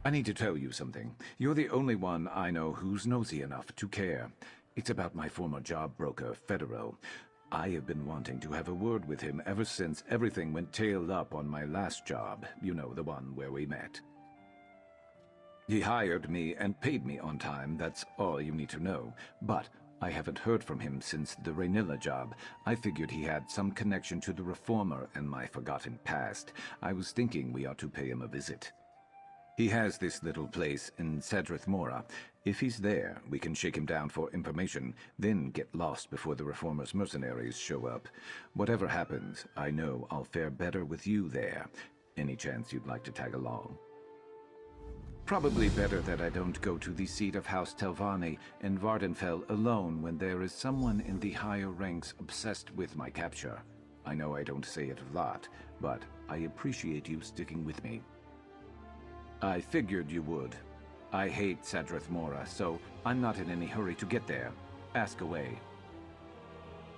I need to tell you something. You're the only one I know who's nosy enough to care. It's about my former job broker, Federo. I have been wanting to have a word with him ever since everything went tailed up on my last job. You know, the one where we met. He hired me and paid me on time, that's all you need to know. But I haven't heard from him since the Raynilla job. I figured he had some connection to the Reformer and my forgotten past. I was thinking we ought to pay him a visit. He has this little place in Mora. If he's there, we can shake him down for information, then get lost before the Reformer's mercenaries show up. Whatever happens, I know I'll fare better with you there. Any chance you'd like to tag along? Probably better that I don't go to the seat of House Telvanni in Vardenfell alone when there is someone in the higher ranks obsessed with my capture. I know I don't say it a lot, but I appreciate you sticking with me. I figured you would. I hate Mora, so I'm not in any hurry to get there. Ask away.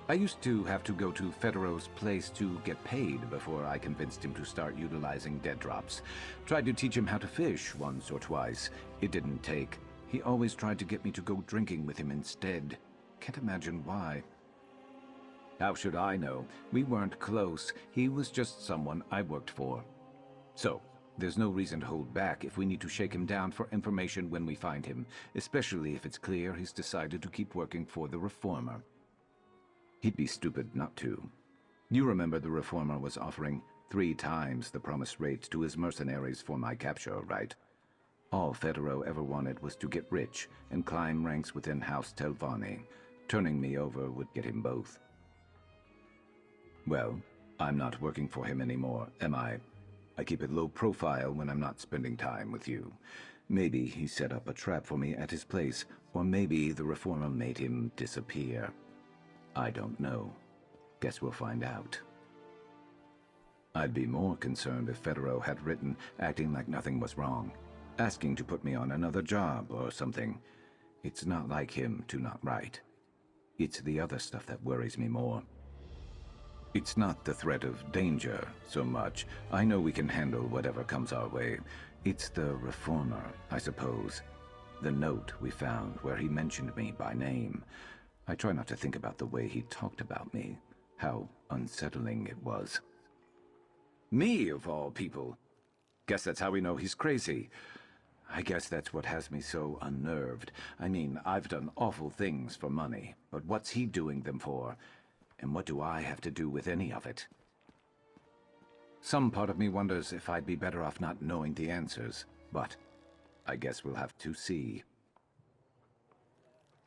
I used to have to go to Federo's place to get paid before I convinced him to start utilizing dead drops. Tried to teach him how to fish once or twice. It didn't take. He always tried to get me to go drinking with him instead. Can't imagine why. How should I know? We weren't close. He was just someone I worked for. So, there's no reason to hold back if we need to shake him down for information when we find him, especially if it's clear he's decided to keep working for the Reformer. He'd be stupid not to. You remember the Reformer was offering 3 times the promised rate to his mercenaries for my capture, right? All Federo ever wanted was to get rich and climb ranks within House Telvanni. Turning me over would get him both. Well, I'm not working for him anymore, am I? I keep it low profile when I'm not spending time with you. Maybe he set up a trap for me at his place, or maybe the Reformer made him disappear. I don't know. Guess we'll find out. I'd be more concerned if Federo had written acting like nothing was wrong, asking to put me on another job or something. It's not like him to not write. It's the other stuff that worries me more. It's not the threat of danger so much. I know we can handle whatever comes our way. It's the Reformer, I suppose. The note we found where he mentioned me by name. I try not to think about the way he talked about me. How unsettling it was. Me, of all people. Guess that's how we know he's crazy. I guess that's what has me so unnerved. I mean, I've done awful things for money, but what's he doing them for? And what do I have to do with any of it? Some part of me wonders if I'd be better off not knowing the answers, but I guess we'll have to see.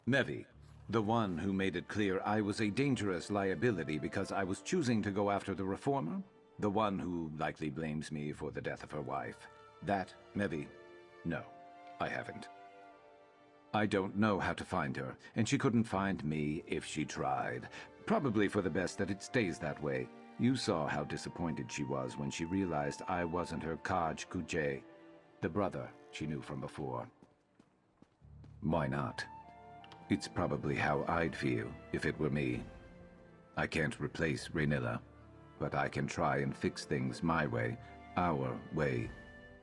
Mevi, the one who made it clear I was a dangerous liability because I was choosing to go after the Reformer? The one who likely blames me for the death of her wife. That, Mevi? No, I haven't. I don't know how to find her, and she couldn't find me if she tried. Probably for the best that it stays that way. You saw how disappointed she was when she realized I wasn't her Kaj Kujay, the brother she knew from before. Why not? It's probably how I'd feel if it were me. I can't replace Raynilla, but I can try and fix things my way, our way,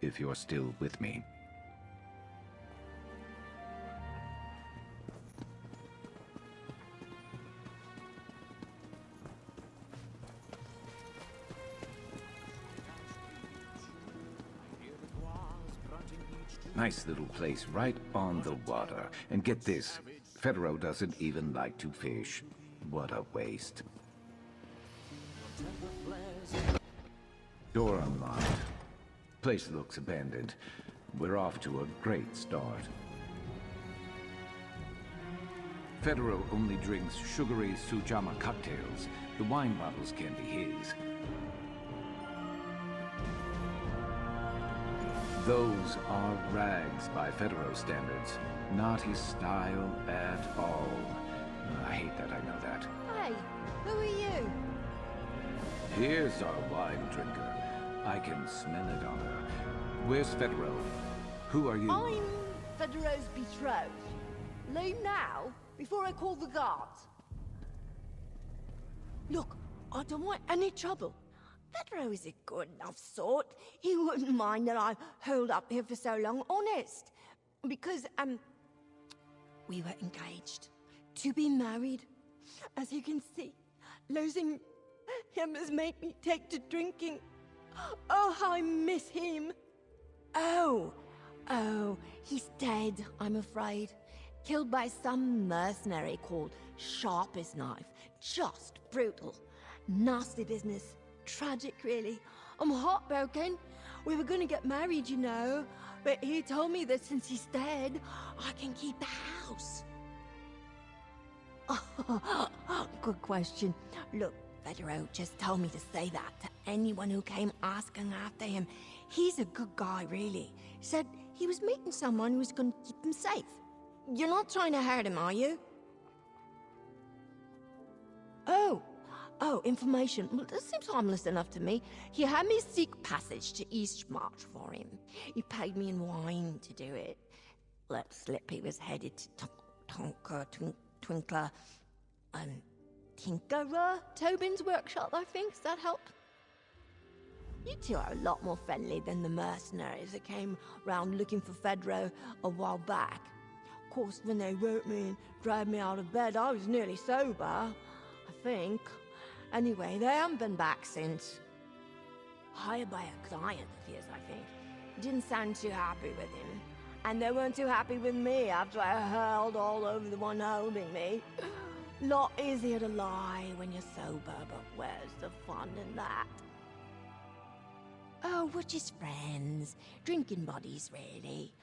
if you're still with me. Nice little place right on the water. And get this, Federo doesn't even like to fish. What a waste. Door unlocked. Place looks abandoned. We're off to a great start. Federo only drinks sugary Sujama cocktails. The wine bottles can be his. Those are rags by Federo standards. Not his style at all. I hate that I know that. Hey, who are you? Here's our wine drinker. I can smell it on her. Where's Federo? Who are you? I'm Federo's betrothed. Leave now, before I call the guards. Look, I don't want any trouble. Pedro is a good enough sort. He wouldn't mind that I holed up here for so long, honest. Because, we were engaged to be married. As you can see, losing him has made me take to drinking. Oh, how I miss him. Oh, he's dead, I'm afraid. Killed by some mercenary called Sharpest Knife. Just brutal. Nasty business. Tragic, really. I'm heartbroken. We were gonna get married, you know. But he told me that since he's dead, I can keep the house. Good question. Look, Federo just told me to say that to anyone who came asking after him. He's a good guy, really. Said he was meeting someone who was going to keep him safe. You're not trying to hurt him, are you? Oh, information. Well, this seems harmless enough to me. He had me seek passage to Eastmarch for him. He paid me in wine to do it. Let slip he was headed to Twinkler, Tinkerer Tobin's workshop, I think. Does that help? You two are a lot more friendly than the mercenaries that came round looking for Fedro a while back. Of course, when they wrote me and dragged me out of bed, I was nearly sober, I think. Anyway, they haven't been back since. Hired by a client of his, I think. Didn't sound too happy with him. And they weren't too happy with me after I hurled all over the one holding me. Not easier to lie when you're sober, but where's the fun in that? Oh, we're just friends. Drinking buddies, really.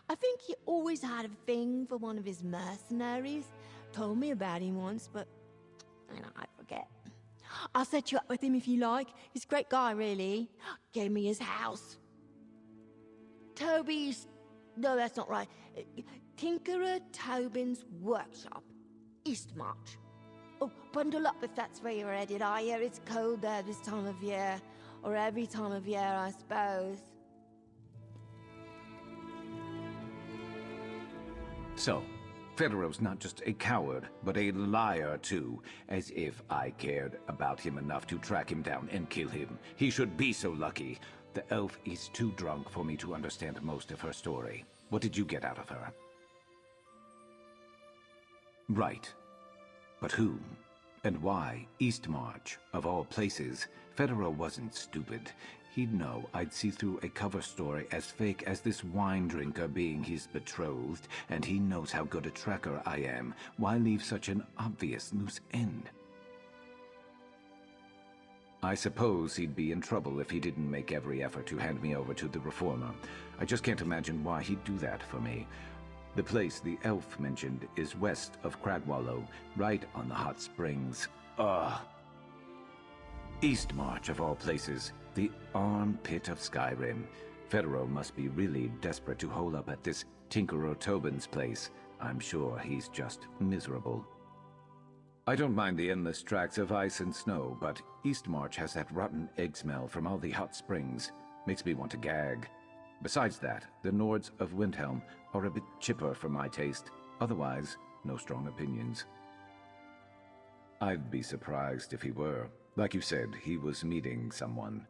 I think he always had a thing for one of his mercenaries. Told me about him once, but I forget. I'll set you up with him if you like. He's a great guy, really. Gave me his house. Toby's... No, that's not right. Tinkerer Tobin's workshop. Eastmarch. Oh, bundle up if that's where you're headed. I hear it's cold there this time of year. Or every time of year, I suppose. So, Federo's not just a coward, but a liar too. As if I cared about him enough to track him down and kill him. He should be so lucky. The elf is too drunk for me to understand most of her story. What did you get out of her? Right. But whom? And why Eastmarch, of all places? Federo wasn't stupid. He'd know I'd see through a cover story as fake as this wine drinker being his betrothed, and he knows how good a tracker I am. Why leave such an obvious loose end? I suppose he'd be in trouble if he didn't make every effort to hand me over to the Reformer. I just can't imagine why he'd do that for me. The place the elf mentioned is west of Cragwallow, right on the hot springs. Ugh. Eastmarch, of all places. The armpit of Skyrim. Federo must be really desperate to hole up at this Tinkerer Tobin's place. I'm sure he's just miserable. I don't mind the endless tracks of ice and snow, but Eastmarch has that rotten egg smell from all the hot springs. Makes me want to gag. Besides that, the Nords of Windhelm are a bit chipper for my taste. Otherwise, no strong opinions. I'd be surprised if he were. Like you said, he was meeting someone.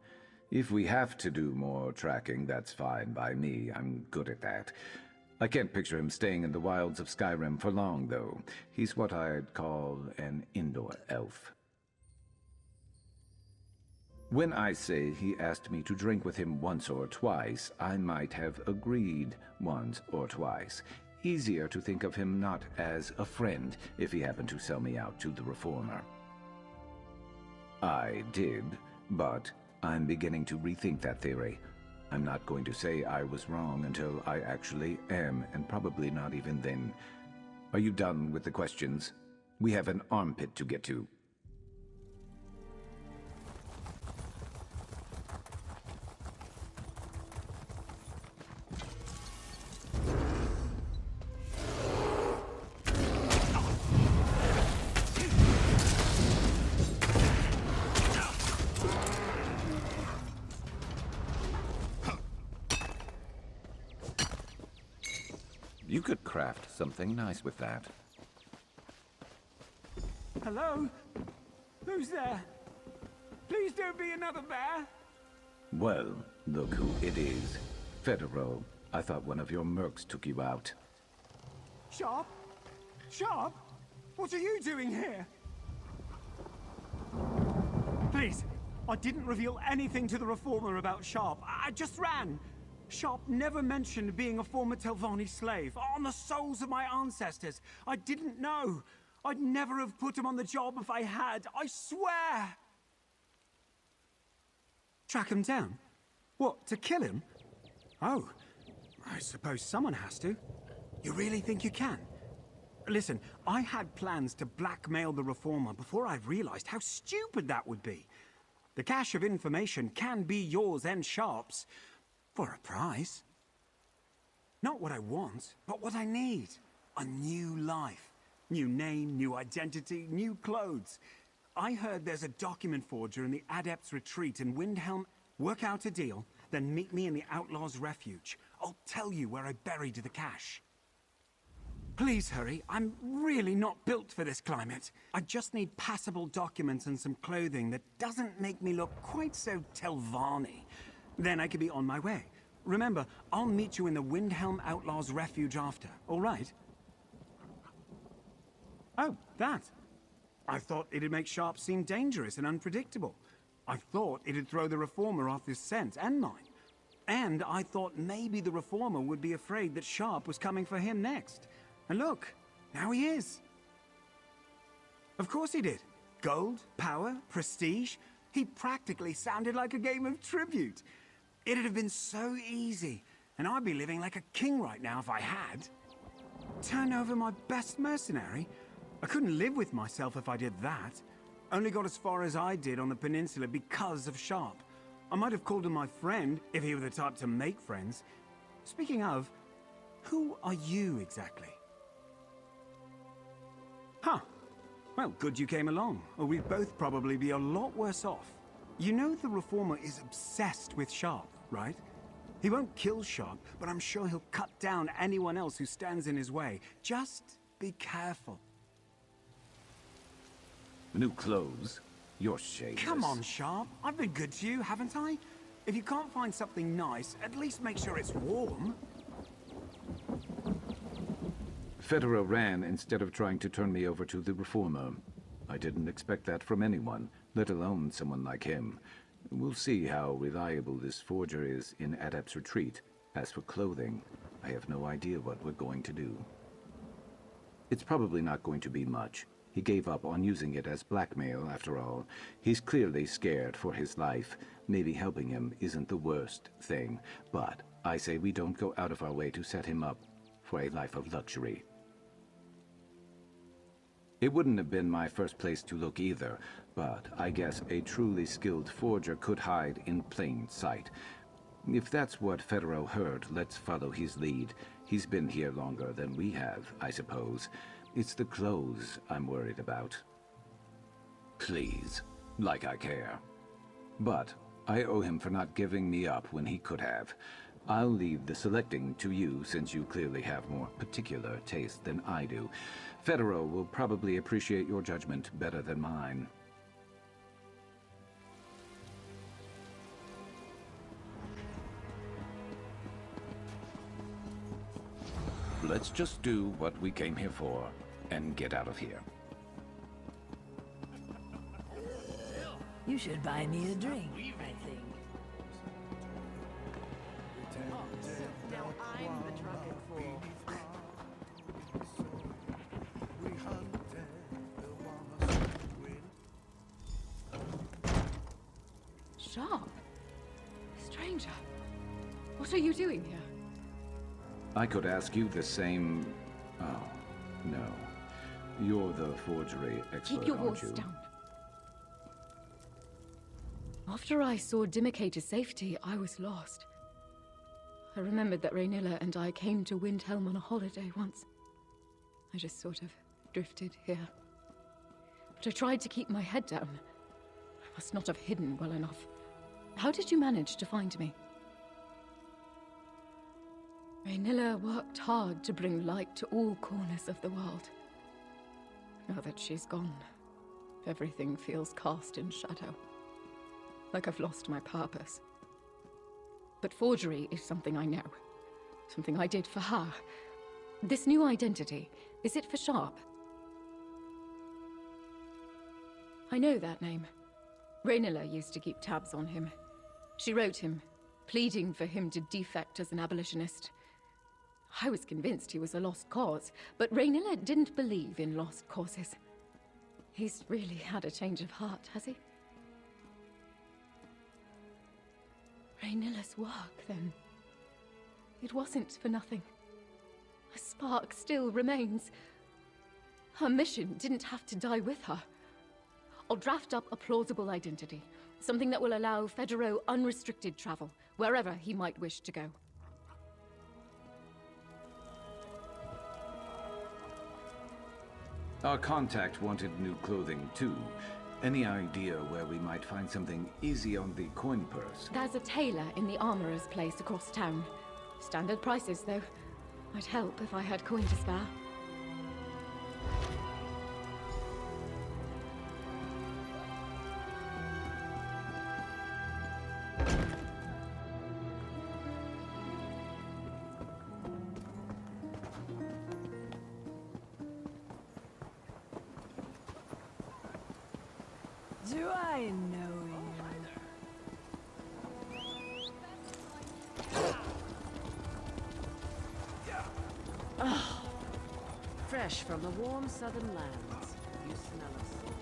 If we have to do more tracking, that's fine by me. I'm good at that. I can't picture him staying in the wilds of Skyrim for long, though. He's what I'd call an indoor elf. When I say he asked me to drink with him once or twice, I might have agreed once or twice. Easier to think of him not as a friend if he happened to sell me out to the Reformer. I did, but I'm beginning to rethink that theory. I'm not going to say I was wrong until I actually am, and probably not even then. Are you done with the questions? We have an armpit to get to. You could craft something nice with that. Hello? Who's there? Please don't be another bear. Well, look who it is. Federo. I thought one of your mercs took you out. Sharp? Sharp? What are you doing here? Please, I didn't reveal anything to the Reformer about Sharp. I just ran. Sharp never mentioned being a former Telvanni slave. On the souls of my ancestors. I didn't know. I'd never have put him on the job if I had. I swear! Track him down? What, to kill him? Oh, I suppose someone has to. You really think you can? Listen, I had plans to blackmail the Reformer before I realized how stupid that would be. The cache of information can be yours and Sharp's, for a price. Not what I want, but what I need. A new life. New name, new identity, new clothes. I heard there's a document forger in the Adept's Retreat in Windhelm. Work out a deal, then meet me in the Outlaw's Refuge. I'll tell you where I buried the cache. Please hurry, I'm really not built for this climate. I just need passable documents and some clothing that doesn't make me look quite so Telvanni. Then I could be on my way. Remember, I'll meet you in the Windhelm Outlaw's Refuge after, all right? Oh, that. I thought it'd make Sharp seem dangerous and unpredictable. I thought it'd throw the Reformer off his scent, and mine. And I thought maybe the Reformer would be afraid that Sharp was coming for him next. And look, now he is. Of course he did. Gold, power, prestige. He practically sounded like a game of tribute. It'd have been so easy, and I'd be living like a king right now if I had. Turn over my best mercenary? I couldn't live with myself if I did that. Only got as far as I did on the peninsula because of Sharp. I might have called him my friend if he were the type to make friends. Speaking of, who are you exactly? Huh. Well, good you came along, or we'd both probably be a lot worse off. You know the Reformer is obsessed with Sharp, right? He won't kill Sharp, but I'm sure he'll cut down anyone else who stands in his way. Just be careful. New clothes? You're shameless. Come on, Sharp. I've been good to you, haven't I? If you can't find something nice, at least make sure it's warm. Federo ran instead of trying to turn me over to the Reformer. I didn't expect that from anyone, let alone someone like him. We'll see how reliable this forger is in Adept's Retreat. As for clothing, I have no idea what we're going to do. It's probably not going to be much. He gave up on using it as blackmail, after all. He's clearly scared for his life. Maybe helping him isn't the worst thing, but I say we don't go out of our way to set him up for a life of luxury. It wouldn't have been my first place to look either, but I guess a truly skilled forger could hide in plain sight. If that's what Federo heard, let's follow his lead. He's been here longer than we have, I suppose. It's the clothes I'm worried about. Please, like I care. But I owe him for not giving me up when he could have. I'll leave the selecting to you, since you clearly have more particular taste than I do. Federo will probably appreciate your judgment better than mine. Let's just do what we came here for, and get out of here. You should buy me a drink, I think. Now I'm the drunken fool. Sharp? Stranger, what are you doing here? I could ask you the same... Oh, no. You're the forgery expert, Keep your aren't voice you? down. After I saw Dimike to safety, I was lost. I remembered that Rhaenyra and I came to Windhelm on a holiday once. I just sort of drifted here. But I tried to keep my head down. I must not have hidden well enough. How did you manage to find me? Rhaenyra worked hard to bring light to all corners of the world. Now that she's gone, everything feels cast in shadow. like I've lost my purpose. But forgery is something I know. Something I did for her. This new identity, is it for Sharp? I know that name. Raynilla used to keep tabs on him. She wrote him, pleading for him to defect as an abolitionist. I was convinced he was a lost cause, but Raynilla didn't believe in lost causes. He's really had a change of heart, has he? Raynilla's work, then. It wasn't for nothing. A spark still remains. Her mission didn't have to die with her. I'll draft up a plausible identity. Something that will allow Federo unrestricted travel, wherever he might wish to go. Our contact wanted new clothing, too. Any idea where we might find something easy on the coin purse? There's a tailor in the armorer's place across town. Standard prices, though. I'd help if I had coin to spare. Do I know you? Oh, fresh from the warm southern lands. You smell of salt.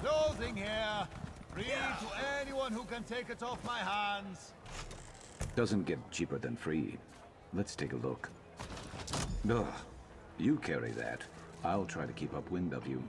Clothing here! Free to anyone who can take it off my hands! Doesn't get cheaper than free. Let's take a look. Ugh, you carry that. I'll try to keep upwind of you.